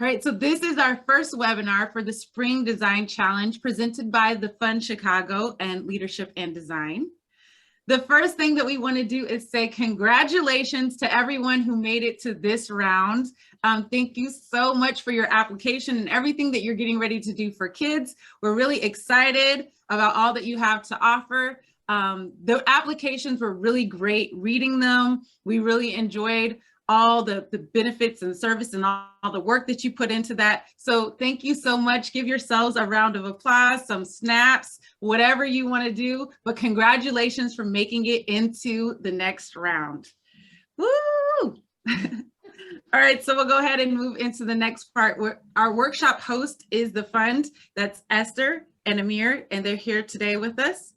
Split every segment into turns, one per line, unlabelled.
All right, so this is our first webinar for the Spring Design Challenge presented by the Fund Chicago and Leadership and Design. The first thing that we want to do is say congratulations to everyone who made it to this round. Thank you so much for your application and everything that you're getting ready to do for kids. We're really excited about all that you have to offer. The applications were really great reading them. We really enjoyed all the benefits and service and all the work that you put into that. So thank you so much. Give yourselves a round of applause, some snaps, whatever you want to do. But congratulations for making it into the next round. Woo! All right, so we'll go ahead and move into the next part. Our workshop host is the fund. That's Esther and Amir, and they're here today with us.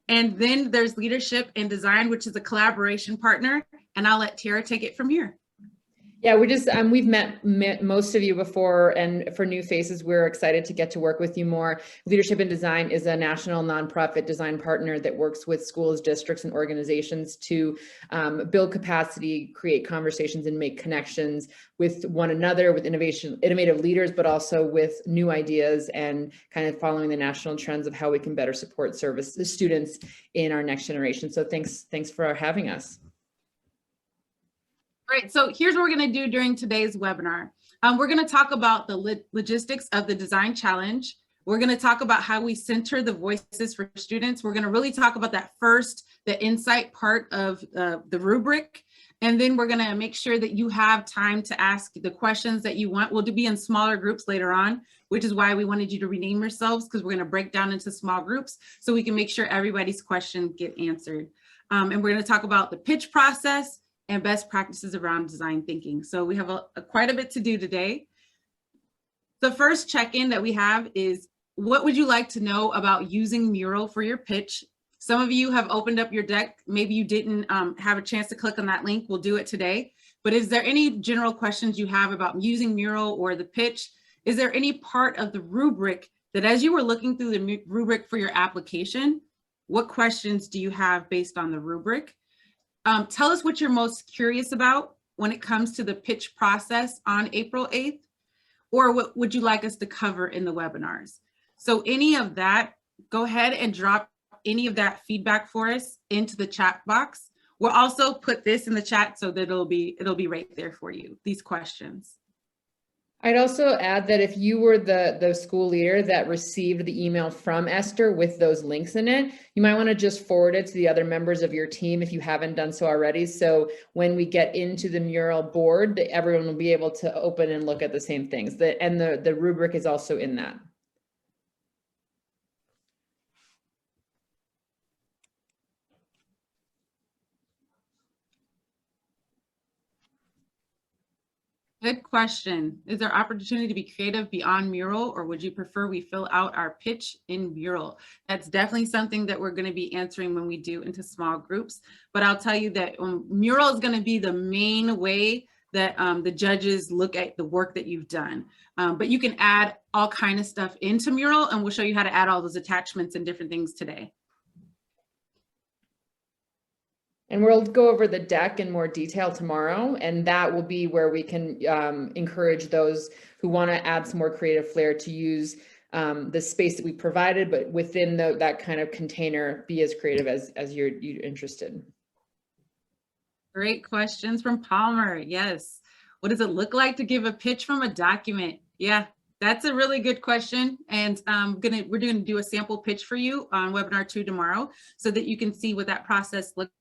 And then there's Leadership and Design, which is a collaboration partner. And I'll let Tara take it from here.
Yeah, we've met most of you before, and for new faces, we're excited to get to work with you more. Leadership and Design is a national nonprofit design partner that works with schools, districts, and organizations to build capacity, create conversations, and make connections with one another, with innovative leaders, but also with new ideas and kind of following the national trends of how we can better support the students in our next generation. So thanks for having us.
All right, so here's what we're going to do during today's webinar. We're going to talk about the logistics of the design challenge. We're going to talk about how we center the voices for students. We're going to really talk about the insight part of the rubric. And then we're going to make sure that you have time to ask the questions that you want. We'll be in smaller groups later on, which is why we wanted you to rename yourselves, because we're going to break down into small groups so we can make sure everybody's questions get answered. And we're going to talk about the pitch process and best practices around design thinking. So we have quite a bit to do today. The first check-in that we have is, what would you like to know about using Mural for your pitch? Some of you have opened up your deck. Maybe you didn't have a chance to click on that link. We'll do it today. But is there any general questions you have about using Mural or the pitch? Is there any part of the rubric that, as you were looking through the rubric for your application, what questions do you have based on the rubric? Tell us what you're most curious about when it comes to the pitch process on April 8th, or what would you like us to cover in the webinars? So any of that, go ahead and drop any of that feedback for us into the chat box. We'll also put this in the chat so that it'll be right there for you, these questions.
I'd also add that if you were the school leader that received the email from Esther with those links in it, you might want to just forward it to the other members of your team if you haven't done so already. So when we get into the Mural board, everyone will be able to open and look at the same things. And the rubric is also in that.
Good question. Is there opportunity to be creative beyond Mural, or would you prefer we fill out our pitch in Mural? That's definitely something that we're going to be answering when we do into small groups. But I'll tell you that Mural is going to be the main way that the judges look at the work that you've done. But you can add all kind of stuff into Mural, and we'll show you how to add all those attachments and different things today.
And we'll go over the deck in more detail tomorrow, and that will be where we can encourage those who want to add some more creative flair to use the space that we provided, but within that kind of container, be as creative as you're interested.
Great questions from Palmer. Yes. What does it look like to give a pitch from a document? Yeah, that's a really good question. And we're going to do a sample pitch for you on webinar 2 tomorrow so that you can see what that process looks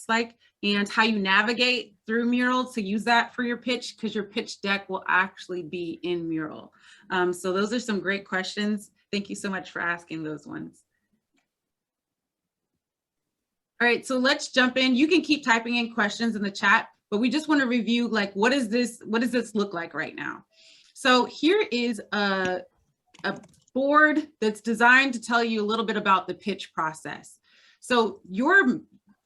like and how you navigate through Mural to use that for your pitch, because your pitch deck will actually be in Mural. So those are some great questions. Thank you so much for asking those ones. All right, so let's jump in. You can keep typing in questions in the chat, but we just want to review, like, what does this look like right now? So here is a board that's designed to tell you a little bit about the pitch process. So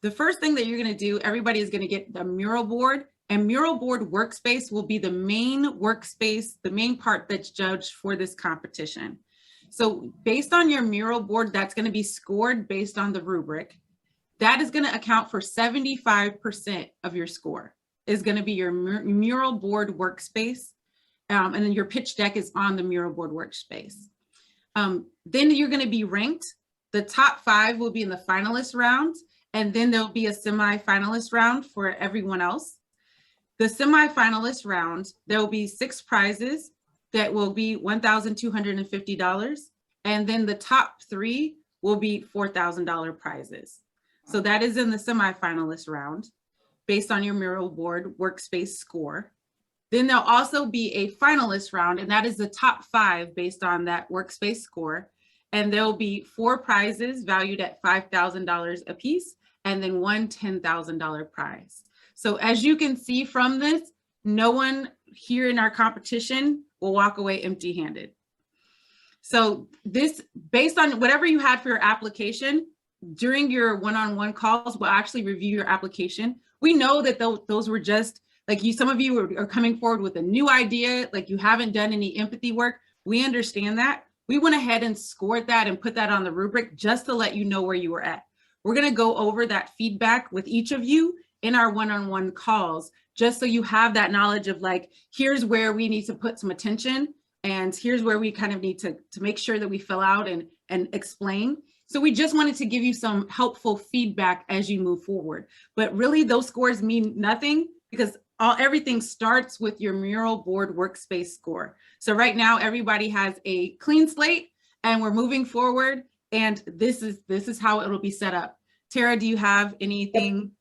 the first thing that you're going to do, everybody is going to get the Mural board, and Mural board workspace will be the main workspace, the main part that's judged for this competition. So based on your Mural board, that's going to be scored based on the rubric. That is going to account for 75% of your score, is going to be your Mural board workspace. and then your pitch deck is on the mural board workspace. Then you're going to be ranked. The top 5 will be in the finalist round, and then there'll be a semi-finalist round for everyone else. The semi-finalist round, there will be 6 prizes that will be $1,250, and then the top 3 will be $4,000 prizes. So that is in the semi-finalist round based on your mural board workspace score. Then there'll also be a finalist round, and that is the top 5 based on that workspace score. And there'll be 4 prizes valued at $5,000 a piece, and then one $10,000 prize. So as you can see from this, no one here in our competition will walk away empty-handed. So this, based on whatever you had for your application, during your one-on-one calls, we'll actually review your application. We know that those were just, like some of you are coming forward with a new idea, like you haven't done any empathy work. We understand that. We went ahead and scored that and put that on the rubric just to let you know where you were at. We're gonna go over that feedback with each of you in our one-on-one calls, just so you have that knowledge of like, here's where we need to put some attention, and here's where we kind of need to make sure that we fill out and explain. So we just wanted to give you some helpful feedback as you move forward. But really those scores mean nothing, because everything starts with your mural board workspace score. So right now everybody has a clean slate and we're moving forward, and this is how it'll be set up. Tara, do you have anything?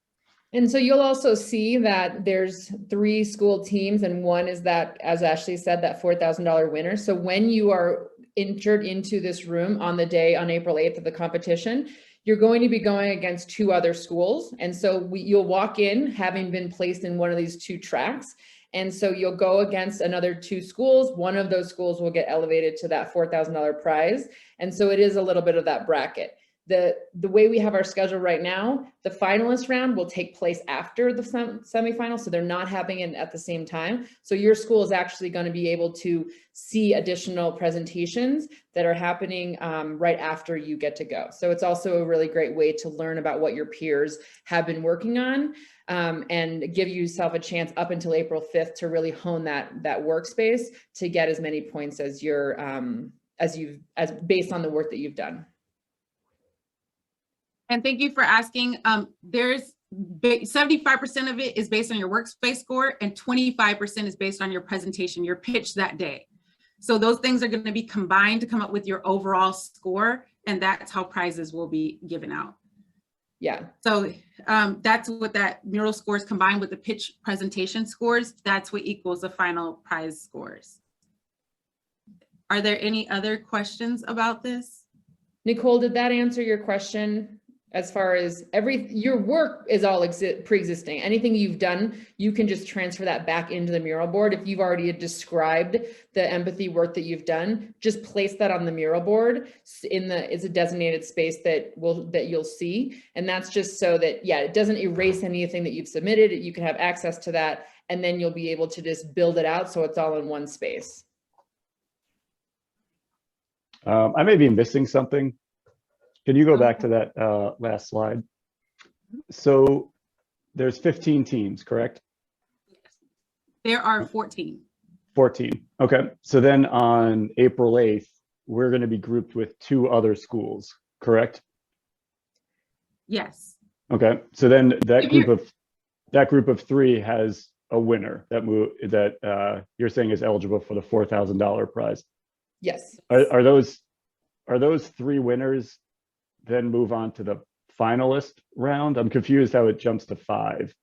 And so you'll also see that there's 3 school teams, and one is that, as Ashley said, that $4,000 winner. So when you are entered into this room on the day on April 8th of the competition, you're going to be going against 2 other schools. And so you'll walk in having been placed in one of these 2 tracks. And so you'll go against another 2 schools. One of those schools will get elevated to that $4,000 prize. And so it is a little bit of that bracket. The way we have our schedule right now, the finalist round will take place after the semifinal, so they're not happening at the same time. So your school is actually going to be able to see additional presentations that are happening right after you get to go. So it's also a really great way to learn about what your peers have been working on, and give yourself a chance up until April 5th to really hone that workspace to get as many points as based on the work that you've done.
And thank you for asking. There's 75% of it is based on your workspace score, and 25% is based on your presentation, your pitch that day. So those things are going to be combined to come up with your overall score, and that's how prizes will be given out.
Yeah.
So that's what that mural scores combined with the pitch presentation scores, that's what equals the final prize scores. Are there any other questions about this?
Nicole, did that answer your question? As far as your work is all pre-existing. Anything you've done, you can just transfer that back into the mural board. If you've already described the empathy work that you've done, just place that on the mural board it's a designated space that you'll see. And that's just so that, yeah, it doesn't erase anything that you've submitted. You can have access to that, and then you'll be able to just build it out so it's all in one space.
I may be missing something. Can you go back to that last slide? So there's 15 teams, correct?
There are 14.
14. Okay. So then on April 8th, we're going to be grouped with 2 other schools, correct?
Yes.
Okay. So then that group of 3 has a winner that you're saying is eligible for the $4,000 prize.
Yes.
Are those 3 winners then move on to the finalist round? I'm confused how it jumps to 5.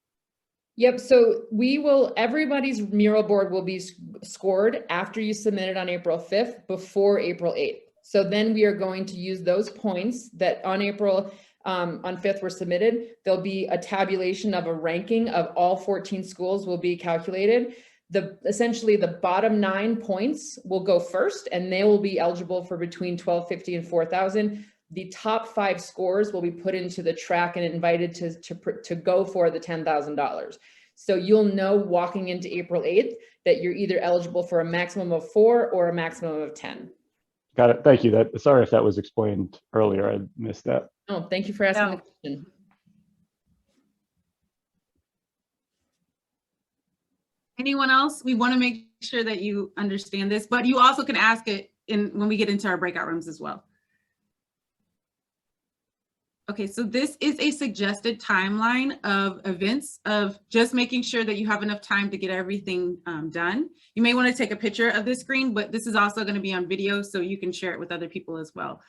Yep. So everybody's mural board will be scored after you submit it on April 5th, before April 8th. So then we are going to use those points that on 5th were submitted. There'll be a tabulation of a ranking of all 14 schools will be calculated. Essentially the bottom 9 points will go first, and they will be eligible for between $1,250 and $4,000. The top 5 scores will be put into the track and invited to go for the $10,000. So you'll know walking into April 8th that you're either eligible for a maximum of 4 or a maximum of 10.
Got it. Thank you. Sorry if that was explained earlier. I missed that.
Oh, thank you for asking the question.
Anyone else? We want to make sure that you understand this, but you also can ask it when we get into our breakout rooms as well. Okay, so this is a suggested timeline of events of just making sure that you have enough time to get everything done. You may want to take a picture of this screen, but this is also going to be on video so you can share it with other people as well.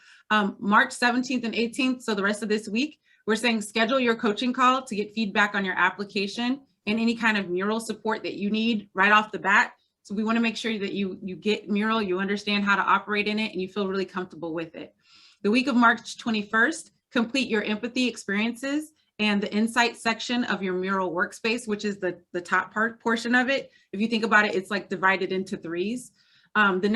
March 17th and 18th, so the rest of this week, we're saying schedule your coaching call to get feedback on your application and any kind of mural support that you need right off the bat. So we want to make sure that you get mural, you understand how to operate in it, and you feel really comfortable with it. The week of March 21st, complete your empathy experiences and the insight section of your mural workspace, which is the top portion of it. If you think about it, it's like divided into threes. The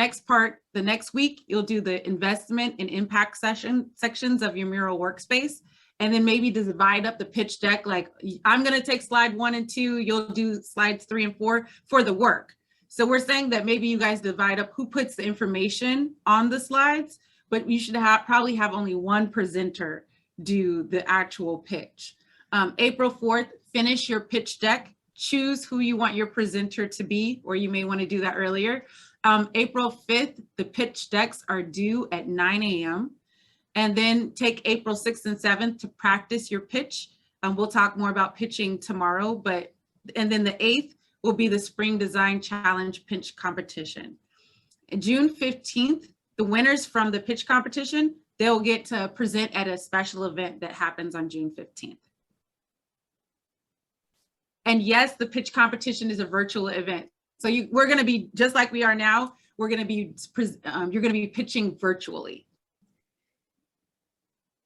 next week, you'll do the investment and impact sections of your mural workspace. And then maybe divide up the pitch deck, like I'm gonna take slide 1 and 2, you'll do slides 3 and 4 for the work. So we're saying that maybe you guys divide up who puts the information on the slides, but you should probably have only one presenter do the actual pitch. April 4th, finish your pitch deck, choose who you want your presenter to be, or you may want to do that earlier. April 5th, the pitch decks are due at 9 a.m. And then take April 6th and 7th to practice your pitch. We'll talk more about pitching tomorrow, and then the 8th will be the Spring Design Challenge pitch competition. And June 15th, the winners from the pitch competition, they'll get to present at a special event that happens on June 15th. And yes, the pitch competition is a virtual event. So we're gonna be, just like we are now, you're gonna be pitching virtually.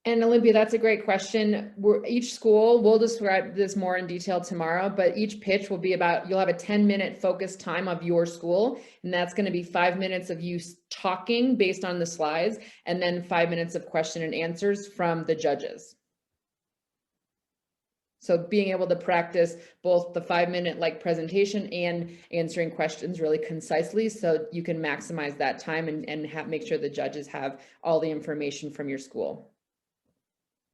And Olympia, that's a great question. Each school, we'll describe this more in detail tomorrow, but each pitch will be you'll have a 10-minute focus time of your school. And that's going to be 5 minutes of you talking based on the slides, and then 5 minutes of question and answers from the judges. So being able to practice both the 5-minute presentation and answering questions really concisely, so you can maximize that time and make sure the judges have all the information from your school.